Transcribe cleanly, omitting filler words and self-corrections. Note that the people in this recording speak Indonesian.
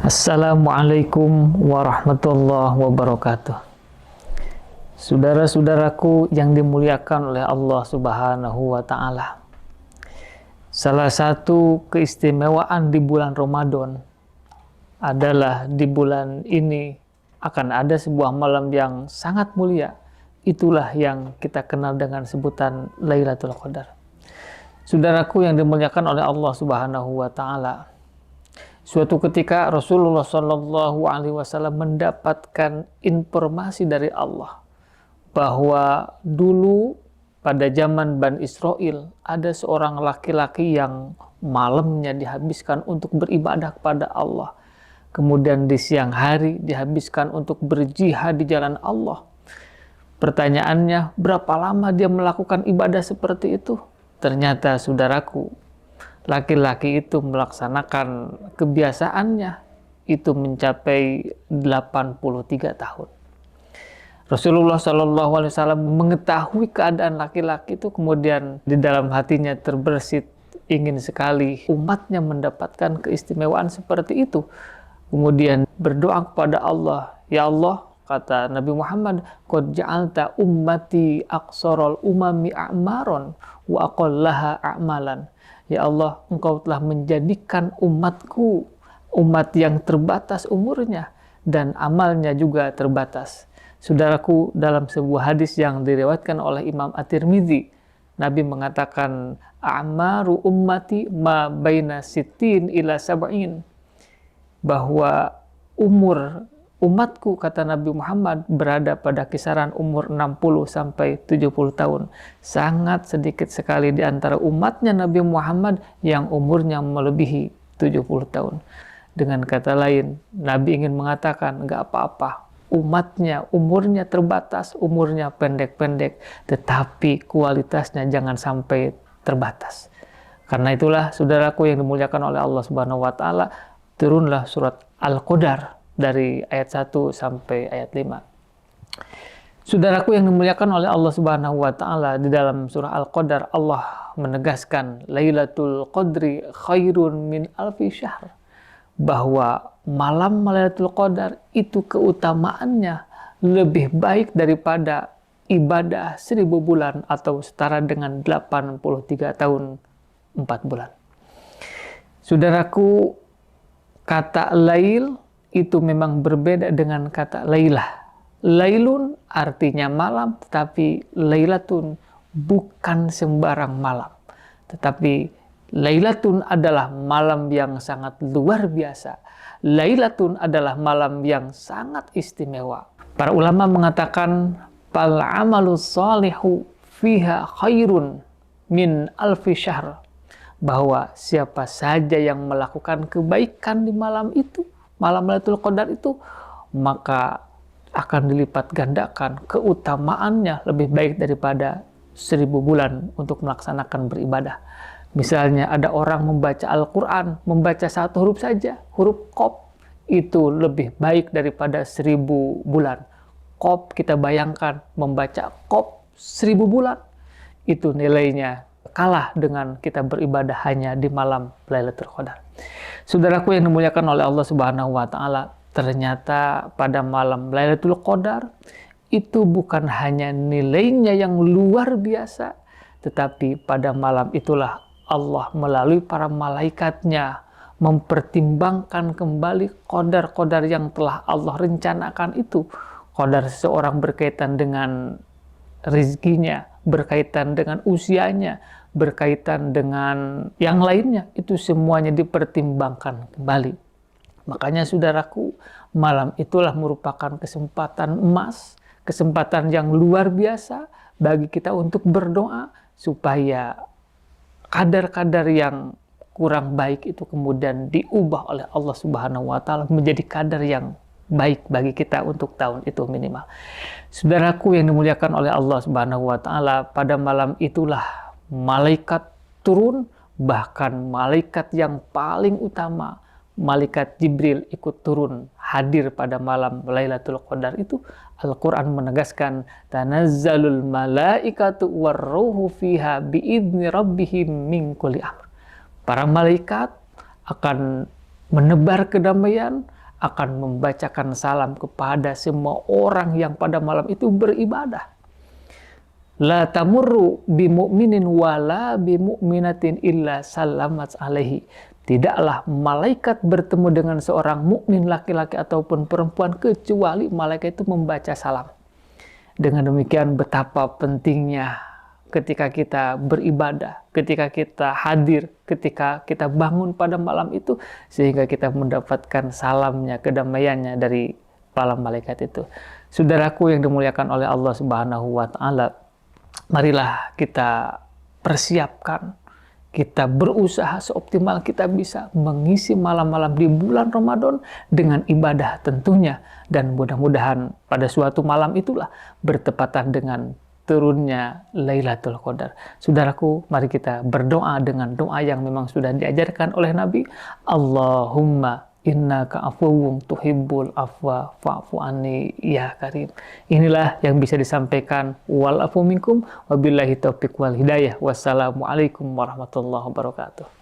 Assalamualaikum warahmatullahi wabarakatuh. Saudara-saudaraku yang dimuliakan oleh Allah Subhanahu wa Ta'ala, salah satu keistimewaan di bulan Ramadan adalah di bulan ini akan ada sebuah malam yang sangat mulia. Itulah yang kita kenal dengan sebutan Lailatul Qadar. Saudaraku yang dimuliakan oleh Allah Subhanahu wa Ta'ala, suatu ketika Rasulullah Shallallahu Alaihi Wasallam mendapatkan informasi dari Allah bahwa dulu pada zaman Bani Israel ada seorang laki-laki yang malamnya dihabiskan untuk beribadah kepada Allah, kemudian di siang hari dihabiskan untuk berjihad di jalan Allah. Pertanyaannya, berapa lama dia melakukan ibadah seperti itu? Ternyata saudaraku, laki-laki itu melaksanakan kebiasaannya itu mencapai 83 tahun. Rasulullah Shallallahu Alaihi Wasallam mengetahui keadaan laki-laki itu, kemudian di dalam hatinya terbersit ingin sekali umatnya mendapatkan keistimewaan seperti itu. Kemudian berdoa kepada Allah, ya Allah, kata Nabi Muhammad, qad ja'alta ummati aqsarul umami a'maron wa aqallaha a'malan. Ya Allah, Engkau telah menjadikan umatku umat yang terbatas umurnya dan amalnya juga terbatas. Saudaraku, dalam sebuah hadis yang diriwayatkan oleh Imam At-Tirmidzi, Nabi mengatakan, a'maru ummati ma baina sittin ila sab'in, bahwa umur umatku, kata Nabi Muhammad, berada pada kisaran umur 60 sampai 70 tahun. Sangat sedikit sekali di antara umatnya Nabi Muhammad yang umurnya melebihi 70 tahun. Dengan kata lain, Nabi ingin mengatakan, enggak apa-apa, umatnya umurnya terbatas, umurnya pendek-pendek, tetapi kualitasnya jangan sampai terbatas. Karena itulah, saudaraku yang dimuliakan oleh Allah Subhanahu wa Ta'ala, turunlah surat Al-Qadar dari ayat 1 sampai ayat 5. Saudaraku yang dimuliakan oleh Allah Subhanahu wa Ta'ala, di dalam surah Al-Qadar Allah menegaskan Lailatul Qadri khairun min alfi syahr, bahwa malam Lailatul Qadar itu keutamaannya lebih baik daripada ibadah 1000 bulan atau setara dengan 83 tahun 4 bulan. Saudaraku, kata lail itu memang berbeda dengan kata lailah. Lailun artinya malam, tetapi lailatun bukan sembarang malam. Tetapi lailatun adalah malam yang sangat luar biasa. Lailatun adalah malam yang sangat istimewa. Para ulama mengatakan, fal amalu shalihu fiha khairun min alfi syahr, bahwa siapa saja yang melakukan kebaikan di malam itu, malam Lailatul Qadar itu, maka akan dilipat gandakan keutamaannya lebih baik daripada 1000 bulan untuk melaksanakan beribadah. Misalnya ada orang membaca Al-Quran, membaca satu huruf saja, huruf Qaf, itu lebih baik daripada 1000 bulan. Qaf, kita bayangkan, membaca Qaf 1000 bulan, itu nilainya kalah dengan kita beribadah hanya di malam Lailatul Qadar. Saudaraku yang dimuliakan oleh Allah Subhanahu wa Ta'ala, ternyata pada malam Lailatul Qadar itu bukan hanya nilainya yang luar biasa, tetapi pada malam itulah Allah melalui para malaikatnya mempertimbangkan kembali qadar-qadar yang telah Allah rencanakan itu. Qadar seseorang berkaitan dengan rezekinya, berkaitan dengan usianya, berkaitan dengan yang lainnya, itu semuanya dipertimbangkan kembali. Makanya saudaraku, malam itulah merupakan kesempatan emas, kesempatan yang luar biasa bagi kita untuk berdoa supaya kadar-kadar yang kurang baik itu kemudian diubah oleh Allah Subhanahu wa Ta'ala menjadi kadar yang baik bagi kita untuk tahun itu minimal. Saudaraku yang dimuliakan oleh Allah Subhanahu wa Ta'ala, pada malam itulah malaikat turun, bahkan malaikat yang paling utama, malaikat Jibril ikut turun hadir pada malam Lailatul Qadar itu. Al-Quran menegaskan, tanazzalul malaikatu warruhu fiha biidzni rabbihim min kulli amr. Para malaikat akan menebar kedamaian, akan membacakan salam kepada semua orang yang pada malam itu beribadah. La tamurru bimu'minin wala bimu'minatin illa salamat alaihi. Tidaklah malaikat bertemu dengan seorang mukmin laki-laki ataupun perempuan kecuali malaikat itu membaca salam. Dengan demikian betapa pentingnya ketika kita beribadah, ketika kita hadir, ketika kita bangun pada malam itu, sehingga kita mendapatkan salamnya, kedamaiannya dari para malaikat itu. Saudaraku yang dimuliakan oleh Allah Subhanahu wa Ta'ala, marilah kita persiapkan, kita berusaha seoptimal kita bisa mengisi malam-malam di bulan Ramadan dengan ibadah tentunya. Dan mudah-mudahan pada suatu malam itulah bertepatan dengan turunnya Lailatul Qadar. Saudaraku, mari kita berdoa dengan doa yang memang sudah diajarkan oleh Nabi. Allahumma innaka afuwwun tuhibbul afwa fa'fu anni ya karim. Inilah yang bisa disampaikan. Wal afu minkum wabillahi taufiq wal hidayah. Wassalamualaikum warahmatullahi wabarakatuh.